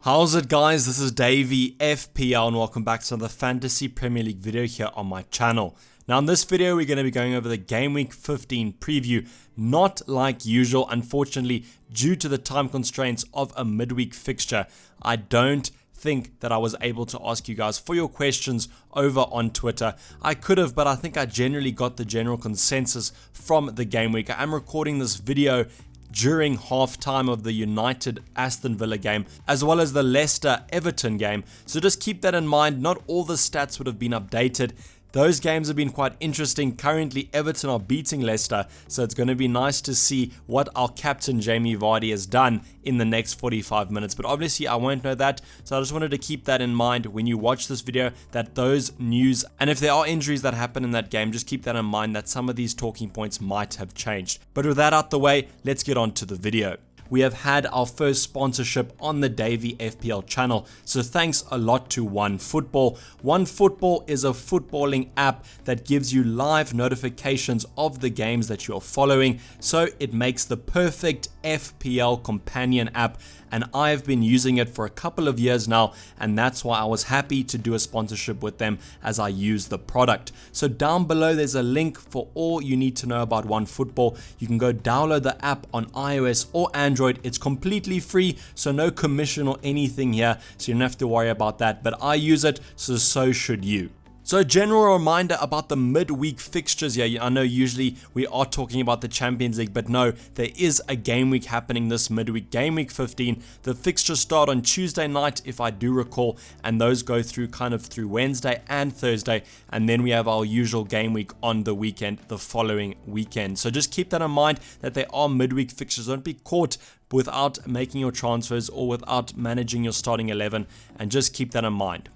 How's it, guys? This is Dayvy, FPL, and welcome back to another Fantasy Premier League video here on my channel. Now in this video we're going to be going over the Game Week 15 preview, not like usual. Unfortunately, due to the time constraints of a midweek fixture, I don't think that I was able to ask you guys for your questions over on Twitter. I could have, but I think I generally got the general consensus from the Game Week. I am recording this video during half-time of the United Aston Villa game, as well as the Leicester Everton game. So just keep that in mind. Not all the stats would have been updated. Those games have been quite interesting. Currently, Everton are beating Leicester, so it's going to be nice to see what our captain Jamie Vardy has done in the next 45 minutes. But obviously, I won't know that, so I just wanted to keep that in mind when you watch this video, that those news, and if there are injuries that happen in that game, just keep that in mind that some of these talking points might have changed. But with that out the way, let's get on to the video. We have had our first sponsorship on the Dayvy FPL channel, so thanks a lot to OneFootball. OneFootball is a footballing app that gives you live notifications of the games that you're following, so it makes the perfect FPL companion app, and I've been using it for a couple of years now, and that's why I was happy to do a sponsorship with them as I use the product. So down below there's a link for all you need to know about OneFootball. You can go download the app on iOS or Android. It's completely free, so no commission or anything here, so you don't have to worry about that, but I use it, so should you. So a general reminder about the midweek fixtures here. I know usually we are talking about the Champions League, but no, there is a game week happening this midweek, Game Week 15. The fixtures start on Tuesday night, if I do recall, and those go through through Wednesday and Thursday, and then we have our usual game week on the weekend, the following weekend. So just keep that in mind that there are midweek fixtures. Don't be caught without making your transfers or without managing your starting 11, and just keep that in mind.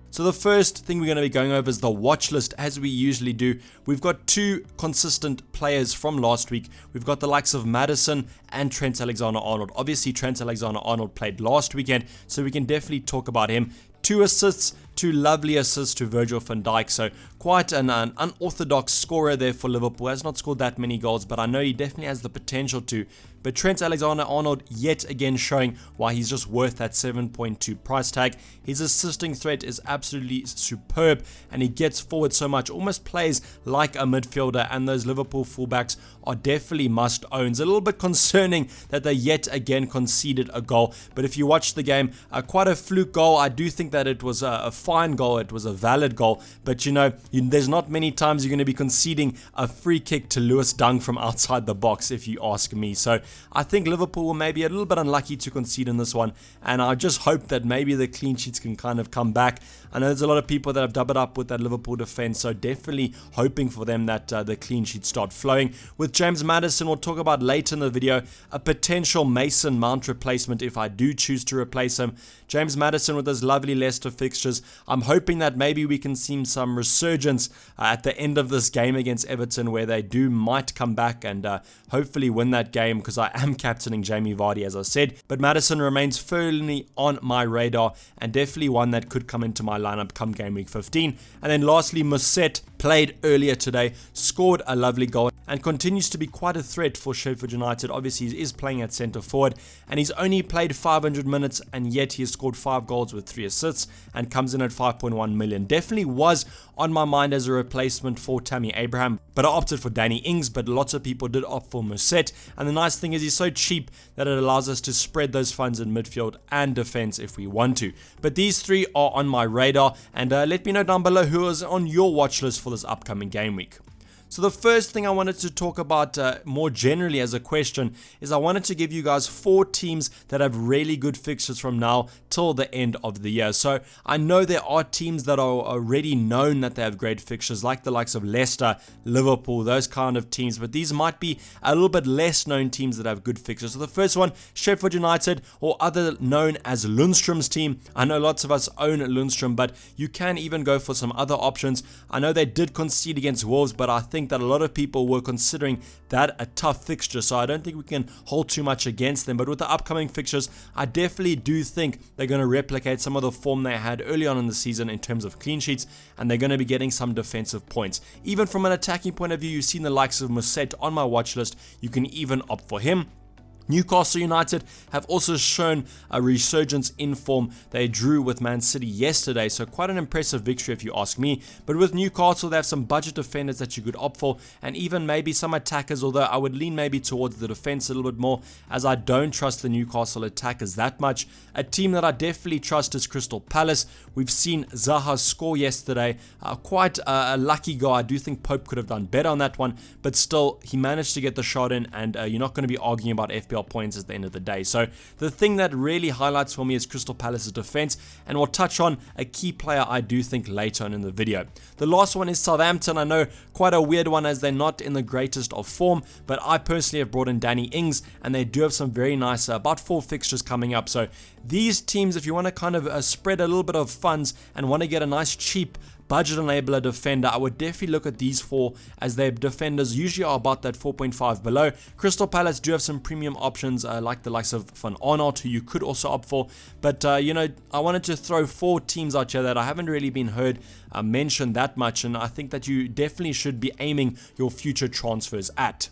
So the first thing we're going to be going over is the watch list, as we usually do. We've got two consistent players from last week. We've got the likes of Maddison and Trent Alexander-Arnold. Obviously, Trent Alexander-Arnold played last weekend, so we can definitely talk about him. 2 assists, 2 lovely assists to Virgil van Dijk, so quite an unorthodox scorer there for Liverpool. Has not scored that many goals, but I know he definitely has the potential to. But Trent Alexander-Arnold yet again showing why he's just worth that 7.2 price tag. His assisting threat is absolutely superb, and he gets forward so much, almost plays like a midfielder, and those Liverpool fullbacks are definitely must-owns. A little bit concerning that they yet again conceded a goal, but if you watch the game, quite a fluke goal. I do think that it was a fine goal, it was a valid goal, but there's not many times you're going to be conceding a free kick to Lewis Dunk from outside the box, if you ask me. So I think Liverpool were maybe a little bit unlucky to concede in this one, and I just hope that maybe the clean sheets can kind of come back. I know there's a lot of people that have doubled up with that Liverpool defense, so definitely hoping for them that the clean sheets start flowing. With James Maddison, we'll talk about later in the video, a potential Mason Mount replacement if I do choose to replace him. James Maddison with those lovely Leicester fixtures. I'm hoping that maybe we can see some resurgence at the end of this game against Everton, where they might come back and hopefully win that game, because I am captaining Jamie Vardy, as I said. But Maddison remains firmly on my radar, and definitely one that could come into my lineup come Game Week 15. And then lastly, Musset played earlier today, scored a lovely goal, and continues to be quite a threat for Sheffield United. Obviously, he is playing at centre forward, and he's only played 500 minutes, and yet he has scored 5 goals with 3 assists, and comes in at 5.1 million. Definitely was on my mind as a replacement for Tammy Abraham, but I opted for Danny Ings, but lots of people did opt for Musset, and the nice thing is he's so cheap that it allows us to spread those funds in midfield and defense if we want to. But these three are on my radar, and let me know down below who is on your watch list for this upcoming game week. So the first thing I wanted to talk about more generally as a question is I wanted to give you guys 4 teams that have really good fixtures from now till the end of the year. So I know there are teams that are already known that they have great fixtures, like the likes of Leicester, Liverpool, those kind of teams, but these might be a little bit less known teams that have good fixtures. So the first one, Sheffield United, or other known as Lundstrom's team. I know lots of us own Lundstrom, but you can even go for some other options. I know they did concede against Wolves, but I think that a lot of people were considering that a tough fixture, so I don't think we can hold too much against them. But with the upcoming fixtures, I definitely do think they're going to replicate some of the form they had early on in the season in terms of clean sheets, and they're going to be getting some defensive points. Even from an attacking point of view, you've seen the likes of Musset on my watch list. You can even opt for him. Newcastle United have also shown a resurgence in form. They drew with Man City yesterday, so quite an impressive victory if you ask me. But with Newcastle, they have some budget defenders that you could opt for, and even maybe some attackers, although I would lean maybe towards the defense a little bit more, as I don't trust the Newcastle attackers that much. A team that I definitely trust is Crystal Palace. We've seen Zaha score yesterday. Quite a lucky goal. I do think Pope could have done better on that one, but still, he managed to get the shot in, and you're not going to be arguing about FPL points at the end of the day. So the thing that really highlights for me is Crystal Palace's defense, and we'll touch on a key player I do think later on in the video. The last one is Southampton. I know, quite a weird one as they're not in the greatest of form, but I personally have brought in Danny Ings, and they do have some very nice, about 4 fixtures coming up. So these teams, if you want to kind of spread a little bit of funds and want to get a nice cheap budget enabler defender, I would definitely look at these 4, as their defenders usually are about that 4.5 below. Crystal Palace do have some premium options like the likes of Van Arnold, who you could also opt for, but you know, I wanted to throw 4 teams out here that I haven't really been heard mentioned that much, and I think that you definitely should be aiming your future transfers at.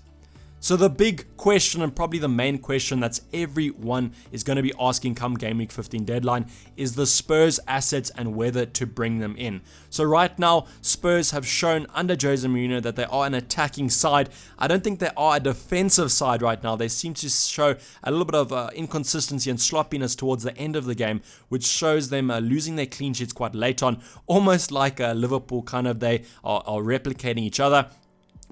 So the big question, and probably the main question that's everyone is going to be asking come Game Week 15 deadline, is the Spurs assets and whether to bring them in. So right now, Spurs have shown under Jose Mourinho that they are an attacking side. I don't think they are a defensive side right now. They seem to show a little bit of inconsistency and sloppiness towards the end of the game, which shows them losing their clean sheets quite late on, almost like Liverpool kind of, they are replicating each other.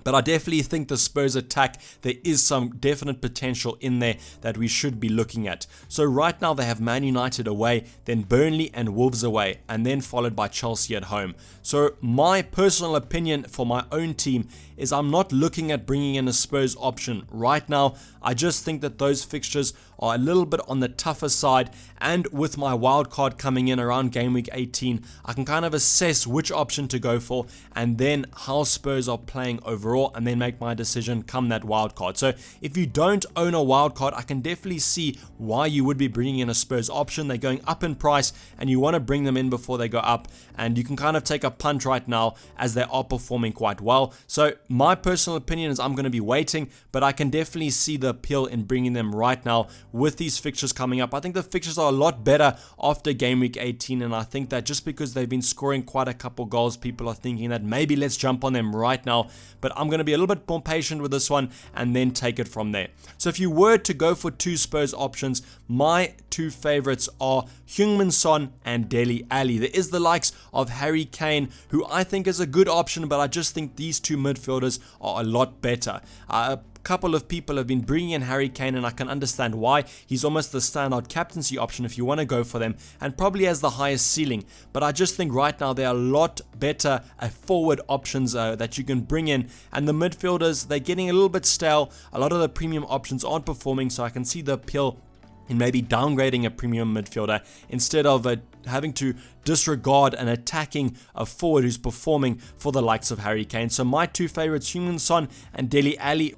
But I definitely think the Spurs attack, there is some definite potential in there that we should be looking at. So right now they have Man United away, then Burnley and Wolves away, and then followed by Chelsea at home. So my personal opinion for my own team is I'm not looking at bringing in a Spurs option right now. I just think that those fixtures are a little bit on the tougher side, and with my wildcard coming in around Game Week 18, I can kind of assess which option to go for, and then how Spurs are playing overall, and then make my decision come that wildcard. So if you don't own a wildcard, I can definitely see why you would be bringing in a Spurs option. They're going up in price, and you want to bring them in before they go up, and you can kind of take a punt right now as they are performing quite well. So my personal opinion is I'm going to be waiting, but I can definitely see the appeal in bringing them right now with these fixtures coming up. I think the fixtures are a lot better after Game Week 18, and I think that just because they've been scoring quite a couple goals, people are thinking that maybe let's jump on them right now, but I'm going to be a little bit more patient with this one and then take it from there. So if you were to go for 2 Spurs options, my 2 favorites are Heung-min Son and Dele Alli. There is the likes of Harry Kane, who I think is a good option, but I just think these 2 midfielders are a lot better. Couple of people have been bringing in Harry Kane, and I can understand why. He's almost the standout captaincy option if you want to go for them, and probably has the highest ceiling. But I just think right now they are a lot better forward options that you can bring in, and the midfielders, they're getting a little bit stale. A lot of the premium options aren't performing, so I can see the appeal in maybe downgrading a premium midfielder instead of having to disregard and attacking a forward who's performing for the likes of Harry Kane. So my 2 favorites, Heung-min Son and Dele Alli.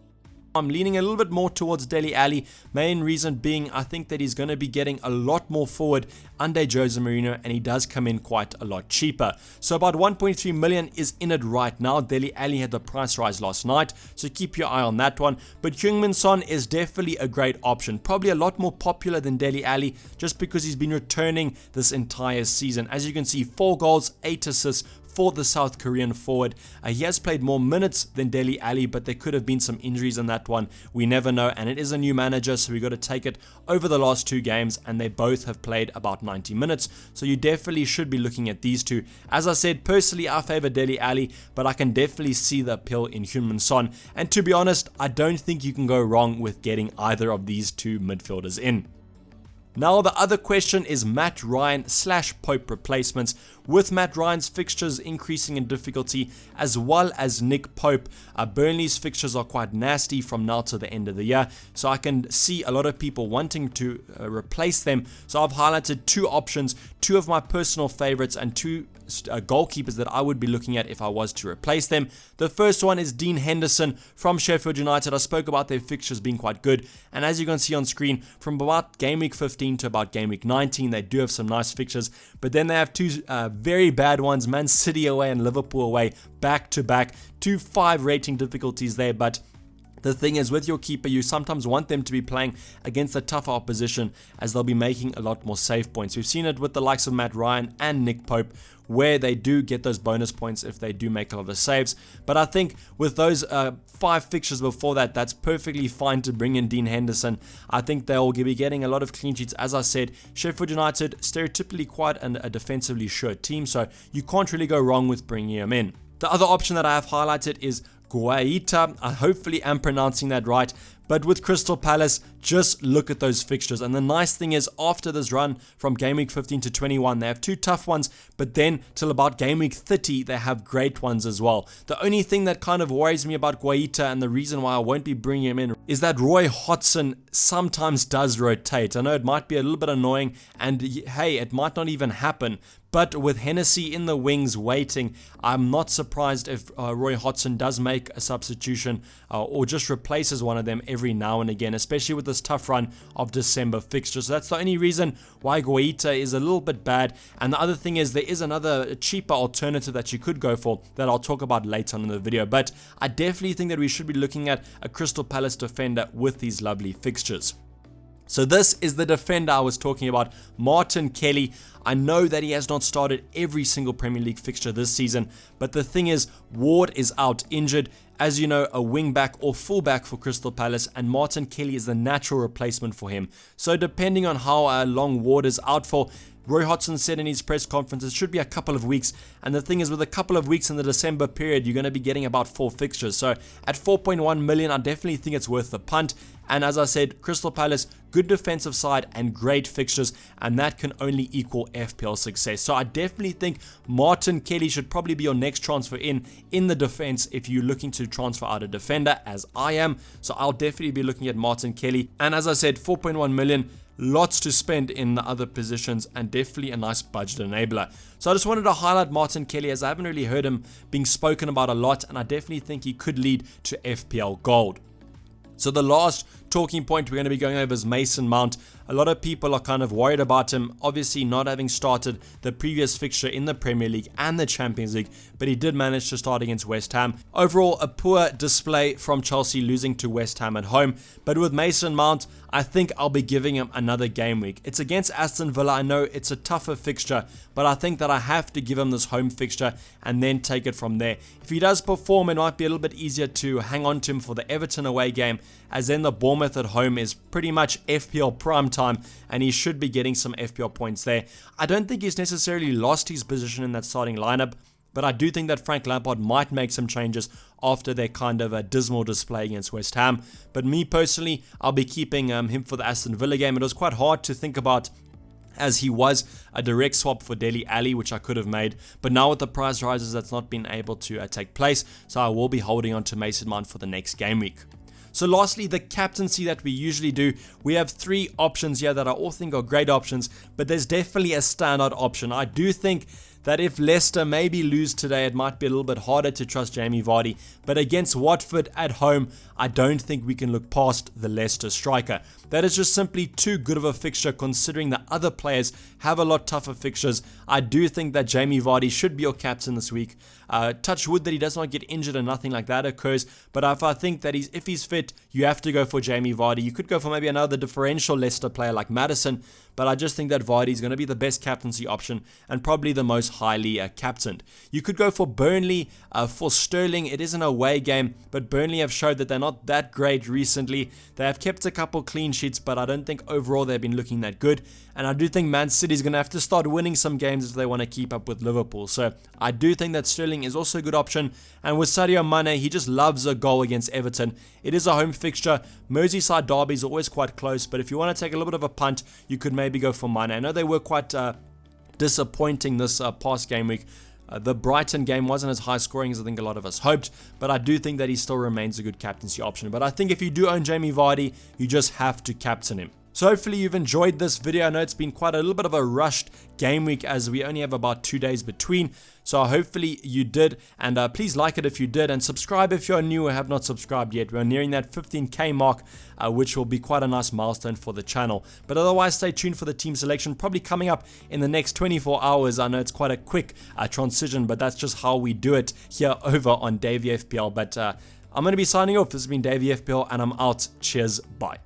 I'm leaning a little bit more towards Dele Alli. Main reason being I think that he's going to be getting a lot more forward under Jose Mourinho, and he does come in quite a lot cheaper. So about 1.3 million is in it right now. Dele Alli had the price rise last night, so keep your eye on that one. But Heung-min Son is definitely a great option. Probably a lot more popular than Dele Alli just because he's been returning this entire season. As you can see, 4 goals, 8 assists for the South Korean forward. He has played more minutes than Dele Alli, but there could have been some injuries in that one. We never know, and it is a new manager, so we got to take it over the last 2 games, and they both have played about 90 minutes, so you definitely should be looking at these 2. As I said, personally, I favor Dele Alli, but I can definitely see the appeal in Heung-min Son, and to be honest, I don't think you can go wrong with getting either of these 2 midfielders in. Now the other question is Matt Ryan / Pope replacements, with Matt Ryan's fixtures increasing in difficulty as well as Nick Pope. Burnley's fixtures are quite nasty from now to the end of the year, so I can see a lot of people wanting to replace them. So I've highlighted 2 options, 2 of my personal favorites and 2 goalkeepers that I would be looking at if I was to replace them. The first one is Dean Henderson from Sheffield United. I spoke about their fixtures being quite good, and as you can see on screen, from about Game Week 15 to about Game Week 19, they do have some nice fixtures, but then they have 2 very bad ones, Man City away and Liverpool away, back to back. 2 5 rating difficulties there, but The thing is, with your keeper, you sometimes want them to be playing against a tougher opposition, as they'll be making a lot more save points. We've seen it with the likes of Matt Ryan and Nick Pope, where they do get those bonus points if they do make a lot of saves. But I think with those 5 fixtures before that, that's perfectly fine to bring in Dean Henderson. I think they'll be getting a lot of clean sheets. As I said, Sheffield United, stereotypically quite a defensively sure team, so you can't really go wrong with bringing him in. The other option that I have highlighted is Guaita. I hopefully am pronouncing that right. But with Crystal Palace, just look at those fixtures. And the nice thing is, after this run from Game Week 15 to 21, they have 2 tough ones, but then till about Game Week 30, they have great ones as well. The only thing that kind of worries me about Guaita, and the reason why I won't be bringing him in, is that Roy Hodgson sometimes does rotate. I know it might be a little bit annoying, and hey, it might not even happen. But with Hennessy in the wings waiting, I'm not surprised if Roy Hodgson does make a substitution or just replaces one of them every now and again, especially with this tough run of December fixtures. So that's the only reason why Guaita is a little bit bad. And the other thing is, there is another cheaper alternative that you could go for that I'll talk about later on in the video. But I definitely think that we should be looking at a Crystal Palace defender with these lovely fixtures. So this is the defender I was talking about, Martin Kelly. I know that he has not started every single Premier League fixture this season, but the thing is, Ward is out injured. As you know, a wing back or full back for Crystal Palace, and Martin Kelly is the natural replacement for him. So depending on how long Ward is out for, Roy Hodgson said in his press conference it should be a couple of weeks, and the thing is, with a couple of weeks in the December period, you're going to be getting about 4 fixtures. So at 4.1 million, I definitely think it's worth the punt. And as I said, Crystal Palace, good defensive side and great fixtures, and that can only equal FPL success. So I definitely think Martin Kelly should probably be your next transfer in the defense if you're looking to transfer out a defender, as I am. So I'll definitely be looking at Martin Kelly. And as I said, 4.1 million, lots to spend in the other positions, and definitely a nice budget enabler. So I just wanted to highlight Martin Kelly, as I haven't really heard him being spoken about a lot, and I definitely think he could lead to FPL Gold. So the last talking point we're going to be going over is Mason Mount. A lot of people are kind of worried about him, obviously not having started the previous fixture in the Premier League and the Champions League, but he did manage to start against West Ham. Overall, a poor display from Chelsea, losing to West Ham at home. But with Mason Mount, I think I'll be giving him another game week. It's against Aston Villa. I know it's a tougher fixture, but I think that I have to give him this home fixture and then take it from there. If he does perform, it might be a little bit easier to hang on to him for the Everton away game, as then the Bournemouth at home is pretty much FPL prime time, and he should be getting some FPL points there. I don't think he's necessarily lost his position in that starting lineup, but I do think that Frank Lampard might make some changes after their kind of a dismal display against West Ham. But me personally, I'll be keeping him for the Aston Villa game. It was quite hard to think about, as he was a direct swap for Dele Alli, which I could have made. But now with the price rises, that's not been able to take place. So I will be holding on to Mason Mount for the next game week. So lastly, the captaincy that we usually do. We have 3 options here that I all think are great options, but there's definitely a standout option. I do think that if Leicester maybe lose today, it might be a little bit harder to trust Jamie Vardy. But against Watford at home, I don't think we can look past the Leicester striker. That is just simply too good of a fixture, considering the other players have a lot tougher fixtures. I do think that Jamie Vardy should be your captain this week. Touch wood that he does not get injured and nothing like that occurs. But if I think that if he's fit, you have to go for Jamie Vardy. You could go for maybe another differential Leicester player like Maddison, but I just think that Vardy is going to be the best captaincy option and probably the most highly captained. You could go for Burnley, for Sterling. It is an away game, but Burnley have showed that they're not that great recently. They have kept a couple clean sheets, but I don't think overall they've been looking that good. And I do think Man City is going to have to start winning some games if they want to keep up with Liverpool. So I do think that Sterling is also a good option. And with Sadio Mane, he just loves a goal against Everton. It is a home fixture. Merseyside derby is always quite close, but if you want to take a little bit of a punt, you could maybe go for Mane. I know they were quite disappointing this past game week. The Brighton game wasn't as high scoring as I think a lot of us hoped, but I do think that he still remains a good captaincy option. But I think if you do own Jamie Vardy, you just have to captain him. So hopefully you've enjoyed this video. I know it's been quite a little bit of a rushed game week, as we only have about 2 days between. So hopefully you did, and please like it if you did, and subscribe if you're new or have not subscribed yet. We're nearing that 15k mark, which will be quite a nice milestone for the channel. But otherwise, stay tuned for the team selection, probably coming up in the next 24 hours. I know it's quite a quick transition, but that's just how we do it here over on Dayvy FPL. But I'm going to be signing off. This has been Dayvy FPL, and I'm out. Cheers. Bye.